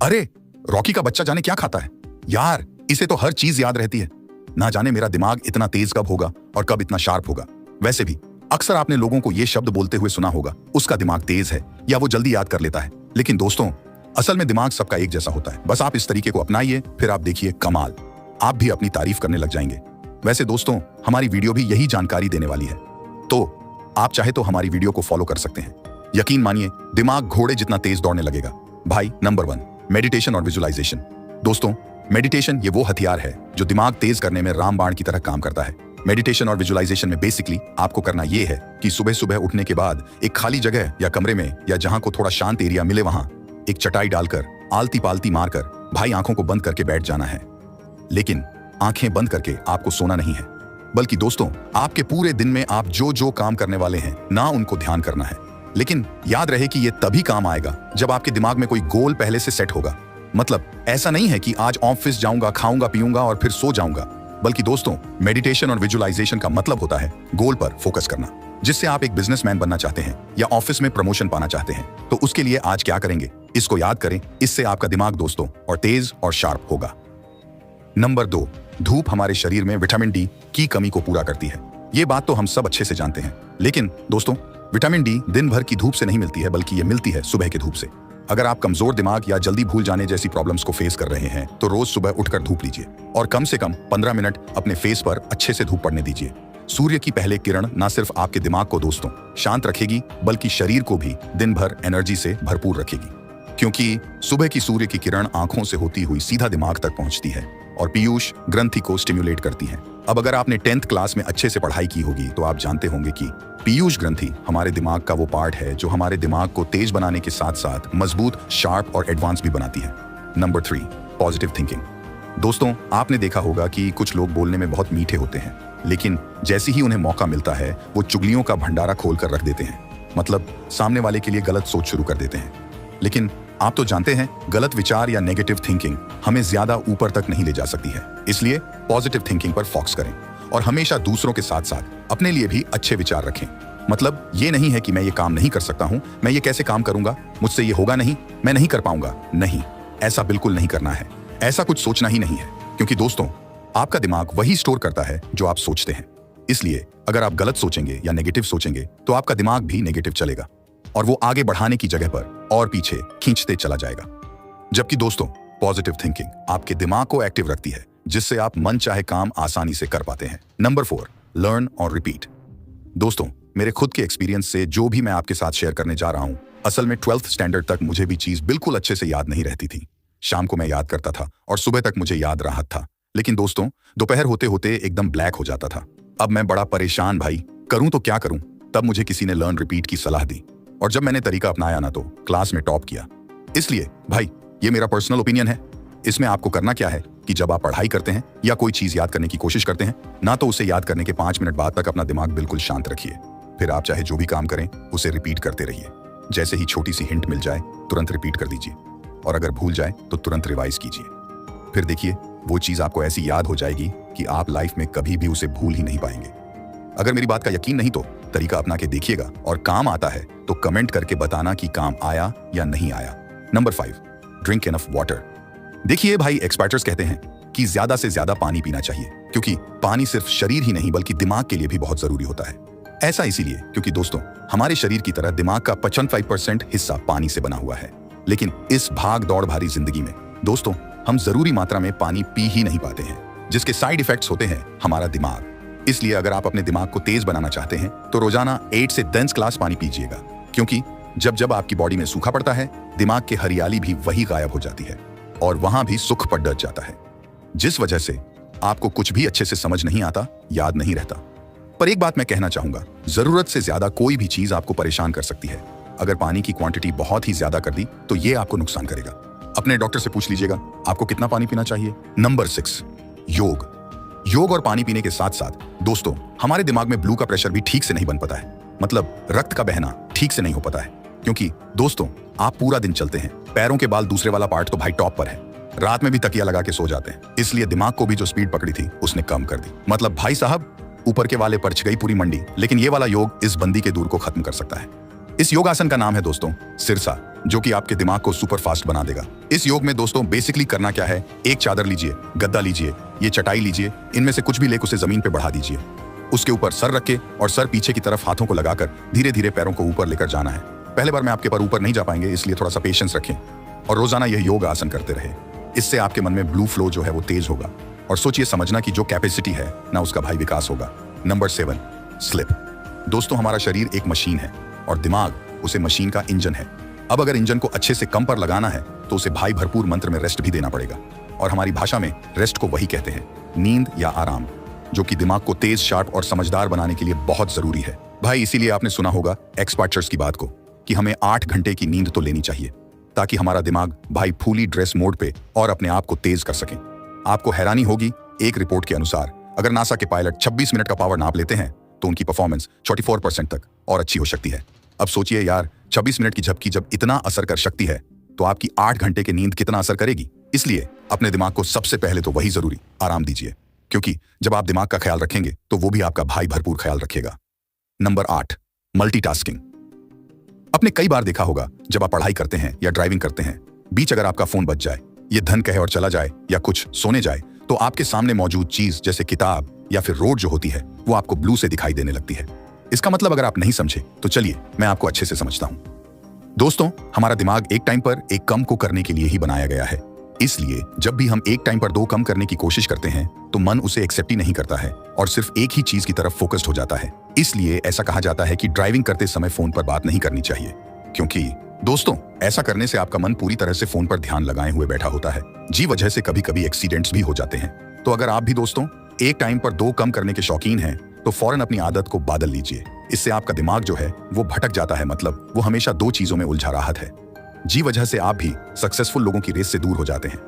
अरे, रॉकी का बच्चा जाने क्या खाता है यार, इसे तो हर चीज याद रहती है। ना जाने मेरा दिमाग इतना तेज कब होगा और कब इतना शार्प होगा। वैसे भी अक्सर आपने लोगों को यह शब्द बोलते हुए सुना होगा, उसका दिमाग तेज है या वो जल्दी याद कर लेता है। लेकिन दोस्तों, असल में दिमाग सबका एक जैसा होता है। बस आप इस तरीके को अपनाइए, फिर आप देखिए कमाल, आप भी अपनी तारीफ करने लग जाएंगे। वैसे दोस्तों, हमारी वीडियो भी यही जानकारी देने वाली है, तो आप चाहे तो हमारी वीडियो को फॉलो कर सकते हैं। यकीन मानिए, दिमाग घोड़े जितना तेज दौड़ने लगेगा। भाई, नंबर 1, मेडिटेशन और विजुअलाइजेशन। दोस्तों, मेडिटेशन ये वो हथियार है जो दिमाग तेज करने में रामबाण की तरह काम करता है। मेडिटेशन और विजुअलाइजेशन में बेसिकली आपको करना ये है कि सुबह सुबह उठने के बाद एक खाली जगह या कमरे में या जहां को थोड़ा शांत एरिया मिले वहां एक चटाई डालकर आलती पालती मारकर भाई आंखों को बंद करके बैठ जाना है। लेकिन आंखें बंद करके आपको सोना नहीं है, बल्कि दोस्तों, आपके पूरे दिन में आप जो जो काम करने वाले हैं ना, उनको ध्यान करना है। लेकिन याद रहे कि ये तभी काम आएगा जब आपके दिमाग में कोई गोल पहले से सेट होगा। मतलब ऐसा नहीं है कि आज ऑफिस जाऊंगा, खाऊंगा पीऊंगा और फिर सो जाऊंगा, बल्कि दोस्तों, मेडिटेशन और विजुअलाइजेशन का मतलब होता है गोल पर फोकस करना। जिससे आप एक बिजनेसमैन बनना चाहते हैं या ऑफिस में प्रमोशन पाना चाहते हैं, तो उसके लिए आज क्या करेंगे, इसको याद करें। इससे आपका दिमाग दोस्तों और तेज और शार्प होगा। नंबर 2, धूप हमारे शरीर में विटामिन डी की कमी को पूरा करती है। ये बात तो हम सब अच्छे से जानते हैं, लेकिन दोस्तों, विटामिन डी दिन भर की धूप से नहीं मिलती है, बल्कि ये मिलती है सुबह की धूप से। अगर आप कमजोर दिमाग या जल्दी भूल जाने जैसी प्रॉब्लम्स को फेस कर रहे हैं, तो रोज सुबह उठकर धूप लीजिए और कम से कम 15 मिनट अपने फेस पर अच्छे से धूप पड़ने दीजिए। सूर्य की पहले किरण न सिर्फ आपके दिमाग को दोस्तों शांत रखेगी, बल्कि शरीर को भी दिन भर एनर्जी से भरपूर रखेगी, क्योंकि सुबह की सूर्य की किरण आंखों से होती हुई सीधा दिमाग तक पहुंचती है और पीयूष ग्रंथि को स्टिमुलेट करती है। अब अगर आपने 10th क्लास में अच्छे से पढ़ाई की होगी तो आप जानते होंगे कि पीयूष ग्रंथि हमारे दिमाग का वो पार्ट है जो हमारे दिमाग को तेज बनाने के साथ साथ मजबूत, शार्प और एडवांस भी बनाती है। Number 3, positive thinking. दोस्तों, आपने देखा होगा कि कुछ लोग बोलने में बहुत मीठे होते हैं, लेकिन जैसे ही उन्हें मौका मिलता है वो चुगलियों का भंडारा खोल कर रख देते हैं। मतलब सामने वाले के लिए गलत सोच शुरू कर देते हैं। लेकिन आप तो जानते हैं, गलत विचार या नेगेटिव थिंकिंग हमें ज्यादा ऊपर तक नहीं ले जा सकती है। इसलिए पॉजिटिव थिंकिंग पर फोकस करें और हमेशा दूसरों के साथ साथ अपने लिए भी अच्छे विचार रखें। मतलब ये नहीं है कि मैं ये काम नहीं कर सकता हूं, मैं ये कैसे काम करूंगा, मुझसे ये होगा नहीं, मैं नहीं कर पाऊंगा। नहीं, ऐसा बिल्कुल नहीं करना है। ऐसा कुछ सोचना ही नहीं है, क्योंकि दोस्तों, आपका दिमाग वही स्टोर करता है जो आप सोचते हैं। इसलिए अगर आप गलत सोचेंगे या नेगेटिव सोचेंगे तो आपका दिमाग भी नेगेटिव चलेगा और वो आगे बढ़ाने की जगह पर और पीछे खींचते चला जाएगा। जबकि दोस्तों, पॉजिटिव थिंकिंग आपके दिमाग को एक्टिव रखती है, जिससे आप मन चाहे काम आसानी से कर पाते हैं। नंबर 4, लर्न और रिपीट। दोस्तों, मेरे खुद के एक्सपीरियंस से जो भी मैं आपके साथ शेयर करने जा रहा हूं, असल में 12th स्टैंडर्ड तक मुझे भी चीज बिल्कुल अच्छे से याद नहीं रहती थी। शाम को मैं याद करता था और सुबह तक मुझे याद राहत था, लेकिन दोस्तों, दोपहर होते होते एकदम ब्लैक हो जाता था। अब मैं बड़ा परेशान, भाई करूं तो क्या करूं। तब मुझे किसी ने लर्न रिपीट की सलाह दी और जब मैंने तरीका अपनाया ना, तो क्लास में टॉप किया। इसलिए भाई, ये मेरा पर्सनल ओपिनियन है। इसमें आपको करना क्या है कि जब आप पढ़ाई करते हैं या कोई चीज याद करने की कोशिश करते हैं ना, तो उसे याद करने के 5 मिनट बाद तक अपना दिमाग बिल्कुल शांत रखिए। फिर आप चाहे जो भी काम करें उसे रिपीट करते रहिए। जैसे ही छोटी सी हिंट मिल जाए तुरंत रिपीट कर दीजिए, और अगर भूल जाए तो तुरंत रिवाइज कीजिए। फिर देखिए, वो चीज आपको ऐसी याद हो जाएगी कि आप लाइफ में कभी भी उसे भूल ही नहीं पाएंगे। अगर मेरी बात का यकीन नहीं तो तरीका अपना के देखिएगा, और काम आता है तो कमेंट करके बताना कि काम आया या नहीं आया। Number 5, drink enough water. देखिए भाई, एक्सपर्ट्स कहते हैं कि ज्यादा से ज्यादा पानी पीना चाहिए, क्योंकि पानी सिर्फ शरीर ही नहीं बल्कि दिमाग के लिए भी बहुत जरूरी होता है। ऐसा इसीलिए क्योंकि दोस्तों, हमारे शरीर की तरह दिमाग का 55% हिस्सा पानी से बना हुआ है। लेकिन इस भाग दौड़ भरी जिंदगी में दोस्तों, हम जरूरी मात्रा में पानी पी ही नहीं पाते हैं, जिसके साइड इफेक्ट्स होते हैं हमारा दिमाग। इसलिए अगर आप अपने दिमाग को तेज बनाना चाहते हैं तो रोजाना 8 से 10 ग्लास पानी पीजिएगा, क्योंकि जब जब आपकी बॉडी में सूखा पड़ता है, दिमाग की हरियाली भी वही गायब हो जाती है और वहां भी सुख पड़ जाता है, जिस वजह से आपको कुछ भी अच्छे से समझ नहीं आता, याद नहीं रहता। पर एक बात मैं कहना चाहूंगा, जरूरत से ज्यादा कोई भी चीज आपको परेशान कर सकती है। अगर पानी की क्वांटिटी बहुत ही ज्यादा कर दी तो ये आपको नुकसान करेगा। अपने डॉक्टर से पूछ लीजिएगा आपको कितना पानी पीना चाहिए। नंबर 6, योग। योग और पानी पीने के साथ साथ दोस्तों, हमारे दिमाग में ब्लू का प्रेशर भी ठीक से नहीं बन पाता है। मतलब रक्त का बहना ठीक से नहीं हो पाता है, क्योंकि दोस्तों, आप पूरा दिन चलते हैं, पैरों के बाल दूसरे वाला पार्ट तो भाई टॉप पर है, रात में भी तकिया लगा के सो जाते हैं। इसलिए दिमाग को भी जो स्पीड पकड़ी थी उसने कम कर दी। मतलब भाई साहब, ऊपर के वाले पर गई पूरी मंडी, लेकिन ये वाला योग इस बंदी के दूर को खत्म कर सकता है। इस योगासन का नाम है दोस्तों सिरसा, जो कि आपके दिमाग को सुपर फास्ट बना देगा। इस योग में दोस्तों बेसिकली करना क्या है, एक चादर लीजिए, गद्दा लीजिए, ये चटाई लीजिए, इनमें से कुछ भी लेकर उसे जमीन पे बढ़ा दीजिए। उसके ऊपर सर रख के और सर पीछे की तरफ हाथों को लगाकर धीरे धीरे पैरों को ऊपर लेकर जाना है। पहले बार में आपके पैर ऊपर नहीं जा पाएंगे, इसलिए थोड़ा सा पेशेंस रखें और रोजाना यह योग आसन करते रहे। इससे आपके मन में ब्लू फ्लो जो है वो तेज होगा। और सोचिए समझना कि जो कैपेसिटी है ना उसका भाई विकास होगा। Number 7, slip. दोस्तों हमारा शरीर एक मशीन है और दिमाग उसे मशीन का इंजन है। अब अगर इंजन को अच्छे से कम पर लगाना है तो उसे भाई भरपूर मंत्र में रेस्ट भी देना पड़ेगा। और हमारी भाषा में रेस्ट को वही कहते हैं, नींद या आराम, जो कि दिमाग को तेज, शार्प और समझदार बनाने के लिए बहुत जरूरी है भाई। इसीलिए आपने सुना होगा एक्सपर्ट्स की बात को कि हमें 8 घंटे की नींद तो लेनी चाहिए, ताकि हमारा दिमाग भाई फुली ड्रेस मोड पे और अपने आप को तेज कर सके। आपको हैरानी होगी, एक रिपोर्ट के अनुसार अगर नासा के पायलट 26 मिनट का पावर नाप लेते हैं तो उनकी परफॉर्मेंस 44% तक और अच्छी हो सकती है। अब सोचिए यार, 26 मिनट की झपकी जब इतना असर कर सकती है तो आपकी 8 घंटे की नींद कितना असर करेगी। इसलिए अपने दिमाग को सबसे पहले तो वही जरूरी आराम दीजिए, क्योंकि जब आप दिमाग का ख्याल रखेंगे तो वो भी आपका भाई भरपूर ख्याल रखेगा। Number 8, multitasking. आपने कई बार देखा होगा जब आप पढ़ाई करते हैं या ड्राइविंग करते हैं, बीच अगर आपका फोन बज जाए, ये धन कहे और चला जाए या कुछ सोने जाए, तो आपके सामने मौजूद चीज जैसे किताब या फिर रोड जो होती है वो आपको ब्लू से दिखाई देने लगती है। इसका मतलब अगर आप नहीं समझे तो चलिए मैं आपको अच्छे से समझता हूं। दोस्तों हमारा दिमाग एक टाइम पर एक कम को करने के लिए ही बनाया गया है। इसलिए जब भी हम एक टाइम पर 2 कम करने की कोशिश करते हैं तो मन उसे एक्सेप्ट ही नहीं करता है और सिर्फ एक ही चीज की तरफ फोकस्ड हो जाता है। इसलिए ऐसा कहा जाता है कि ड्राइविंग करते समय फोन पर बात नहीं करनी चाहिए, क्योंकि दोस्तों ऐसा करने से आपका मन पूरी तरह से फोन पर ध्यान लगाए हुए बैठा होता है। जी वजह से कभी कभी एक्सीडेंट्स भी हो जाते हैं। तो अगर आप भी दोस्तों एक टाइम पर 2 कम करने के शौकीन हैं तो फौरन अपनी आदत को बदल लीजिए। इससे आपका दिमाग जो है वो भटक जाता है, मतलब वो हमेशा 2 चीजों में उलझा रहा है। जी वजह से आप भी सक्सेसफुल लोगों की रेस से दूर हो जाते हैं।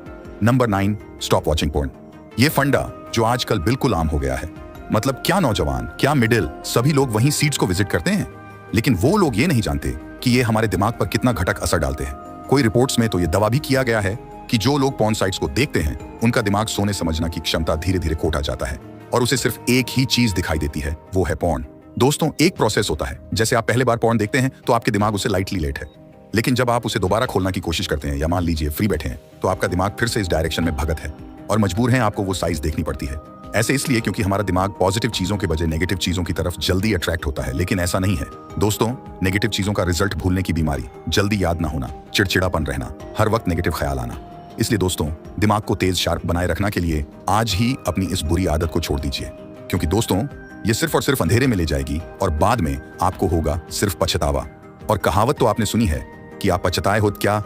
Number 9, stop watching porn. ये फंडा जो आजकल बिल्कुल आम हो गया है, मतलब क्या नौजवान क्या मिडिल सभी लोग वहीं सीट्स को विजिट करते हैं, लेकिन वो लोग ये नहीं जानते कि ये हमारे दिमाग पर कितना घटक असर डालते हैं। कोई रिपोर्ट्स में तो ये दावा भी किया गया है कि जो लोग पॉर्न साइट्स को देखते हैं उनका दिमाग सोने समझना की क्षमता धीरे धीरे खोटा जाता है और उसे सिर्फ एक ही चीज दिखाई देती है, वो है पॉर्न। दोस्तों एक प्रोसेस होता है, जैसे आप पहले बार पॉर्न देखते हैं तो आपके दिमाग उसे लाइटली लेट है, लेकिन जब आप उसे दोबारा खोलने की कोशिश करते हैं या मान लीजिए फ्री बैठे हैं तो आपका दिमाग फिर से इस डायरेक्शन में भगत है और मजबूर है आपको वो साइज देखनी पड़ती है। ऐसे इसलिए क्योंकि हमारा दिमाग पॉजिटिव चीजों के बजाय नेगेटिव चीजों की तरफ जल्दी अट्रैक्ट होता है, लेकिन ऐसा नहीं है दोस्तों। नेगेटिव चीजों का रिजल्ट भूलने की बीमारी, जल्दी याद ना होना, चिड़चिड़ापन रहना, हर वक्त नेगेटिव ख्याल आना। इसलिए दोस्तों दिमाग को तेज शार्प बनाए रखना के लिए आज ही अपनी इस बुरी आदत को छोड़ दीजिए, क्योंकि दोस्तों ये सिर्फ और सिर्फ अंधेरे में ले जाएगी और बाद में आपको होगा सिर्फ पछतावा। और कहावत तो आपने सुनी है कि आप पछताए हो क्या,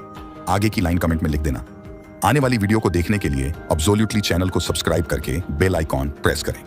आगे की लाइन कमेंट में लिख देना। आने वाली वीडियो को देखने के लिए एब्सोल्युटली चैनल को सब्सक्राइब करके बेल आइकॉन प्रेस करें।